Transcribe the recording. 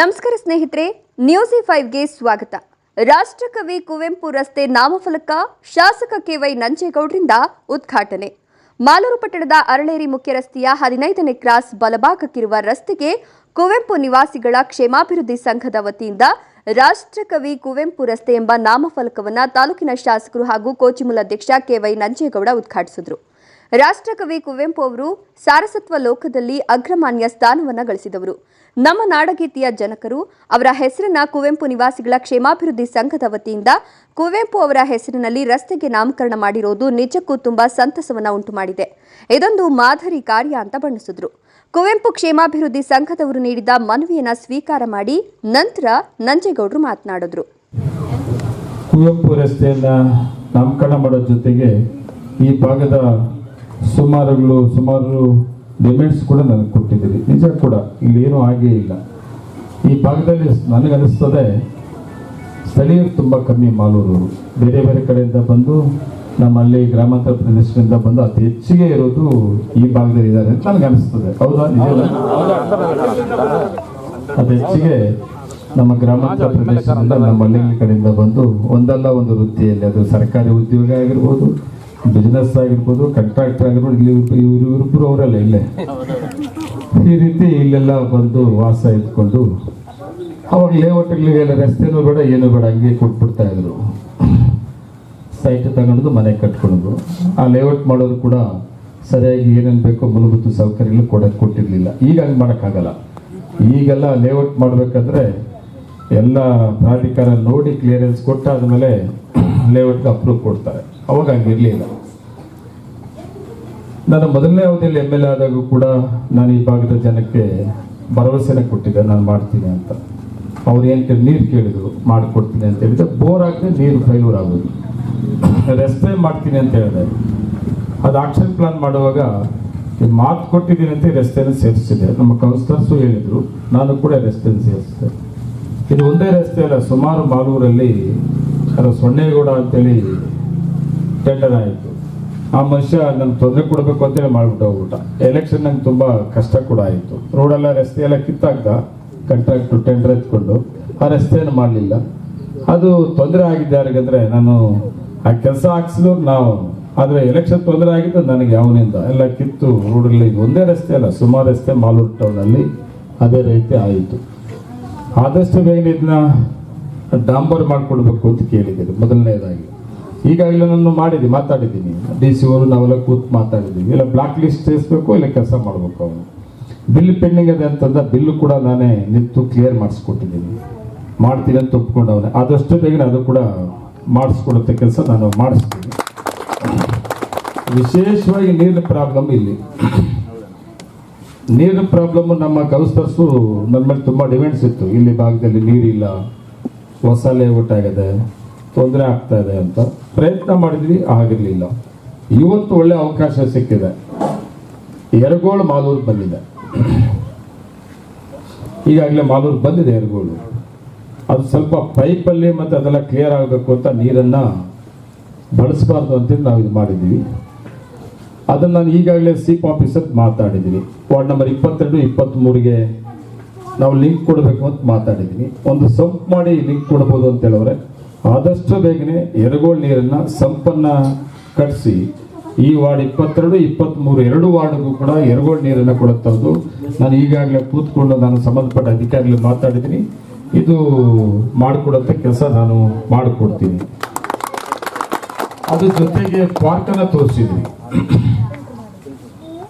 ನಮಸ್ಕಾರ ಸ್ನೇಹಿತರೆ, ನ್ಯೂಸ್5ಗೆ ಸ್ವಾಗತ. ರಾಷ್ಟ್ರಕವಿ ಕುವೆಂಪು ರಸ್ತೆ ನಾಮಫಲಕ ಶಾಸಕ ಕೆವೈ ನಂಜೇಗೌಡರಿಂದ ಉದ್ಘಾಟನೆ. ಮಾಲೂರು ಪಟ್ಟಣದ ಅರಳೇರಿ ಮುಖ್ಯ ರಸ್ತೆಯ 15ನೇ ಕ್ರಾಸ್ ಬಲಭಾಗಕ್ಕಿರುವ ರಸ್ತೆಗೆ ಕುವೆಂಪು ನಿವಾಸಿಗಳ ಕ್ಷೇಮಾಭಿವೃದ್ಧಿ ಸಂಘದ ವತಿಯಿಂದ ರಾಷ್ಟ್ರಕವಿ ಕುವೆಂಪು ರಸ್ತೆ ಎಂಬ ನಾಮಫಲಕವನ್ನು ತಾಲೂಕಿನ ಶಾಸಕರು ಹಾಗೂ ಕೋಚಿಮುಲ್ ಅಧ್ಯಕ್ಷ ಕೆವೈ ನಂಜೇಗೌಡ ಉದ್ಘಾಟಿಸಿದರು. ರಾಷ್ಟ್ರಕವಿ ಕುವೆಂಪು ಅವರು ಸಾರಸತ್ವ ಲೋಕದಲ್ಲಿ ಅಗ್ರಮಾನ್ಯ ಸ್ಥಾನವನ್ನು ಗಳಿಸಿದವರು. ನಮ್ಮ ನಾಡಗೀತೆಯ ಜನಕರು. ಅವರ ಹೆಸರನ್ನ ಕುವೆಂಪು ನಿವಾಸಿಗಳ ಕ್ಷೇಮಾಭಿವೃದ್ಧಿ ಸಂಘದ ವತಿಯಿಂದ ಕುವೆಂಪು ಅವರ ಹೆಸರಿನಲ್ಲಿ ರಸ್ತೆಗೆ ನಾಮಕರಣ ಮಾಡಿರೋದು ನಿಜಕ್ಕೂ ತುಂಬಾ ಸಂತಸವನ್ನ ಉಂಟು ಮಾಡಿದೆ. ಇದೊಂದು ಮಾದರಿ ಕಾರ್ಯ ಅಂತ ಬಣ್ಣಿಸಿದ್ರು. ಕುವೆಂಪು ಕ್ಷೇಮಾಭಿವೃದ್ಧಿ ಸಂಘದವರು ನೀಡಿದ ಮನವಿಯನ್ನ ಸ್ವೀಕಾರ ಮಾಡಿ ನಂತರ ನಂಜೇಗೌಡರು ಮಾತನಾಡಿದ್ರು. ಕುವೆಂಪು ರಸ್ತೆಯನ್ನ ನಾಮಕರಣ ಮಾಡೋ ಜೊತೆಗೆ ಈ ಭಾಗದ ಸುಮಾರು ಡಿಮ್ಯಾಂಡ್ಸ್ ಕೂಡ ನನಗೆ ಕೊಟ್ಟಿದ್ದೀರಿ. ನಿಜ ಕೂಡ ಇಲ್ಲಿ ಏನೂ ಆಗೇ ಇಲ್ಲ. ಈ ಭಾಗದಲ್ಲಿ ನನಗನ್ನಿಸ್ತದೆ ಸ್ಥಳೀಯರು ತುಂಬ ಕಮ್ಮಿ. ಮಾಲೂರು ಬೇರೆ ಬೇರೆ ಕಡೆಯಿಂದ ಬಂದು ನಮ್ಮಲ್ಲಿ ಗ್ರಾಮಾಂತರ ಪ್ರದೇಶದಿಂದ ಬಂದು ಅತಿ ಹೆಚ್ಚಿಗೆ ಇರೋದು ಈ ಭಾಗದಲ್ಲಿ ಇದ್ದಾರೆ ಅಂತ ನನಗನ್ನಿಸ್ತದೆ. ಹೌದಾ? ನಿಜ. ಅತಿ ಹೆಚ್ಚಿಗೆ ನಮ್ಮ ಗ್ರಾಮಾಂತರ ಪ್ರದೇಶದಿಂದ ನಮ್ಮ ಹಳ್ಳಿ ಕಡೆಯಿಂದ ಬಂದು ಒಂದಲ್ಲ ಒಂದು ವೃತ್ತಿಯಲ್ಲಿ, ಅದು ಸರ್ಕಾರಿ ಉದ್ಯೋಗ ಆಗಿರ್ಬೋದು, ಬಿಸ್ನೆಸ್ ಆಗಿರ್ಬೋದು, ಕಾಂಟ್ರಾಕ್ಟರ್ ಆಗಿರ್ಬೋದು, ಇವರಿಬ್ಬರು ಅವರಲ್ಲ ಇಲ್ಲೇ ಈ ರೀತಿ ಇಲ್ಲೆಲ್ಲ ಬಂದು ವಾಸ ಇದ್ಕೊಂಡು ಅವಾಗ ಲೇಔಟ್ಗಳಿಗೆಲ್ಲ ರಸ್ತೆನೂ ಬೇಡ ಏನೂ ಬೇಡ ಹಂಗೆ ಕೊಟ್ಬಿಡ್ತಾ ಇದ್ರು. ಸೈಟ್ ತಗೊಂಡು ಮನೆ ಕಟ್ಕೊಳ್ಳೋದು. ಆ ಲೇಔಟ್ ಮಾಡೋರು ಕೂಡ ಸರಿಯಾಗಿ ಏನೇನು ಬೇಕೋ ಮೂಲಭೂತ ಸೌಕರ್ಯಗಳು ಕೊಟ್ಟಿರಲಿಲ್ಲ. ಈಗ ಹಂಗೆ ಮಾಡೋಕ್ಕಾಗಲ್ಲ. ಈಗೆಲ್ಲ ಲೇಔಟ್ ಮಾಡಬೇಕಾದ್ರೆ ಎಲ್ಲ ಪ್ರಾಧಿಕಾರ ನೋಡಿ ಕ್ಲಿಯರೆನ್ಸ್ ಕೊಟ್ಟಾದ್ಮೇಲೆ ಲೇಔಟ್ಗೆ ಅಪ್ರೂವ್ ಕೊಡ್ತಾರೆ. ಅವಾಗ ಹಂಗಿರಲಿಲ್ಲ. ನಾನು ಮೊದಲನೇ ಅವಧಿಯಲ್ಲಿ MLA ಆದಾಗೂ ಕೂಡ ನಾನು ಈ ಭಾಗದ ಜನಕ್ಕೆ ಭರವಸೆನ ಕೊಟ್ಟಿದ್ದೆ, ನಾನು ಮಾಡ್ತೀನಿ ಅಂತ. ಅವ್ರು ಏನು ನೀರು ಕೇಳಿದ್ರು, ಮಾಡಿಕೊಡ್ತೀನಿ ಅಂತ ಹೇಳಿದ್ರೆ. ಬೋರ್ ಆಗದೆ ನೀರು ಫೈಲೂರ್ ಆಗೋದು. ರಸ್ತೆ ಮಾಡ್ತೀನಿ ಅಂತ ಹೇಳಿದೆ. ಅದು ಆಕ್ಷನ್ ಪ್ಲಾನ್ ಮಾಡುವಾಗ ಮಾತು ಕೊಟ್ಟಿದ್ದೀನಿ ಅಂತ ರಸ್ತೆನ ಸೇರಿಸಿದೆ. ನಮ್ಮ ಕೌನ್ಸಿಲರ್ಸು ಹೇಳಿದ್ರು, ನಾನು ಕೂಡ ರಸ್ತೆನ ಸೇರಿಸಿದೆ. ಇದು ಒಂದೇ ರಸ್ತೆ ಅಲ್ಲ, ಸುಮಾರು ಮಾಲೂರಲ್ಲಿ ಸೊನ್ನೇಗೌಡ ಅಂತೇಳಿ ಟೆಂಡರ್ ಆಯಿತು. ಆ ಮನುಷ್ಯ ನನಗೆ ತೊಂದರೆ ಕೊಡಬೇಕು ಅಂತೇಳಿ ಮಾಡಿಬಿಟ್ಟು ಹೋಗ್ಬಿಟ್ಟ. ಎಲೆಕ್ಷನ್ ನಂಗೆ ತುಂಬ ಕಷ್ಟ ಕೂಡ ಆಯಿತು. ರೋಡೆಲ್ಲ ರಸ್ತೆ ಎಲ್ಲ ಕಿತ್ತಾಗ್ದ ಕಾಂಟ್ರಾಕ್ಟು ಟೆಂಡರ್ ಎತ್ಕೊಂಡು ಆ ರಸ್ತೆಯನ್ನು ಮಾಡಲಿಲ್ಲ. ಅದು ತೊಂದರೆ ಆಗಿದ್ದು ಯಾರಿಗಂದರೆ ನಾನು ಆ ಕೆಲಸ ಹಾಕ್ಸಿದವ್ರು ನಾವು. ಆದರೆ ಎಲೆಕ್ಷನ್ ತೊಂದರೆ ಆಗಿದ್ದು ನನಗೆ ಅವನಿಂದ ಎಲ್ಲ ಕಿತ್ತು ರೋಡಲ್ಲಿ. ಇದು ಒಂದೇ ರಸ್ತೆ ಅಲ್ಲ, ಸುಮಾರು ರಸ್ತೆ ಮಾಲೂರು ಟೌನಲ್ಲಿ ಅದೇ ರೀತಿ ಆಯಿತು. ಆದಷ್ಟು ಬೇಗ ಇದನ್ನ ಡಾಂಬರ್ ಮಾಡಿಕೊಡ್ಬೇಕು ಅಂತ ಕೇಳಿದ್ದೀರಿ ಮೊದಲನೇದಾಗಿ. ಈಗಾಗಲೇ ನಾನು ಮಾತಾಡಿದ್ದೀನಿ. DC ಅವರು ನಾವೆಲ್ಲ ಕೂತು ಮಾತಾಡಿದ್ದೀವಿ. ಇಲ್ಲ ಬ್ಲಾಕ್ ಲಿಸ್ಟ್ ಸೇರಿಸ್ಬೇಕು, ಇಲ್ಲ ಕೆಲಸ ಮಾಡಬೇಕು. ಅವನು ಬಿಲ್ ಪೆಂಡಿಂಗ್ ಇದೆ ಅಂತಂದ ಬಿಲ್ಲು ಕೂಡ ನಾನೇ ನಿಂತು ಕ್ಲಿಯರ್ ಮಾಡಿಸ್ಕೊಟ್ಟಿದ್ದೀನಿ. ಮಾಡ್ತೀನಿ ಅಂತ ಒಪ್ಕೊಂಡವನೇ. ಆದಷ್ಟು ಬೇಗನೆ ಅದು ಕೂಡ ಮಾಡಿಸ್ಕೊಡುತ್ತೆ ಕೆಲಸ ನಾನು ಮಾಡಿಸ್ತೀನಿ. ವಿಶೇಷವಾಗಿ ನೀರಿನ ಪ್ರಾಬ್ಲಮ್ ಇಲ್ಲಿ. ನೀರಿನ ಪ್ರಾಬ್ಲಮ್ಮು ನಮ್ಮ ಕೌನ್ಸಿಲರ್ಸು ನನ್ನ ಮೇಲೆ ತುಂಬ ಡಿಮ್ಯಾಂಡ್ಸ್ ಇತ್ತು. ಇಲ್ಲಿ ಭಾಗದಲ್ಲಿ ನೀರಿಲ್ಲ, ಹೊಸ ಲೇಔಟ್ ಆಗಿದೆ, ತೊಂದರೆ ಆಗ್ತಾ ಇದೆ ಅಂತ ಪ್ರಯತ್ನ ಮಾಡಿದ್ವಿ, ಆಗಿರಲಿಲ್ಲ. ಇವತ್ತು ಒಳ್ಳೆ ಅವಕಾಶ ಸಿಕ್ಕಿದೆ. ಯರಗೋಳು ಮಾಲೂರು ಬಂದಿದೆ. ಈಗಾಗಲೇ ಮಾಲೂರು ಬಂದಿದೆ ಯರಗೋಳು. ಅದು ಸ್ವಲ್ಪ ಪೈಪಲ್ಲಿ ಮತ್ತು ಅದೆಲ್ಲ ಕ್ಲಿಯರ್ ಆಗಬೇಕು ಅಂತ ನೀರನ್ನು ಬಳಸಬಾರ್ದು ಅಂತೇಳಿ ನಾವು ಇದು ಮಾಡಿದ್ದೀವಿ. ಅದನ್ನು ನಾನು ಈಗಾಗಲೇ CP ಆಫೀಸರ್ ಮಾತಾಡಿದ್ದೀನಿ. ವಾರ್ಡ್ ನಂಬರ್ 22, 23ಗೆ ನಾವು ಲಿಂಕ್ ಕೊಡಬೇಕು ಅಂತ ಮಾತಾಡಿದ್ದೀನಿ. ಒಂದು ಸಂಪ್ ಮಾಡಿ ಲಿಂಕ್ ಕೊಡ್ಬೋದು ಅಂತ ಹೇಳೋರೆ. ಆದಷ್ಟು ಬೇಗನೆ ಯರಗೋಳು ನೀರನ್ನು ಸಂಪನ್ನು ಕಟ್ಟಿಸಿ ಈ ವಾರ್ಡ್ 22, 23 ಎರಡು ವಾರ್ಡ್ಗೂ ಕೂಡ ಯರಗೋಳು ನೀರನ್ನು ಕೊಡುತ್ತದ್ದು. ನಾನು ಈಗಾಗಲೇ ಕೂತ್ಕೊಂಡು ನಾನು ಸಂಬಂಧಪಟ್ಟ ಅಧಿಕಾರಿಗಳು ಮಾತಾಡಿದ್ದೀನಿ. ಇದು ಮಾಡಿಕೊಡೋಂಥ ಕೆಲಸ ನಾನು ಮಾಡಿಕೊಡ್ತೀನಿ. ಅದ್ರ ಜೊತೆಗೆ ಪಾರ್ಕನ್ನು ತೋರಿಸಿದ್ದೀನಿ.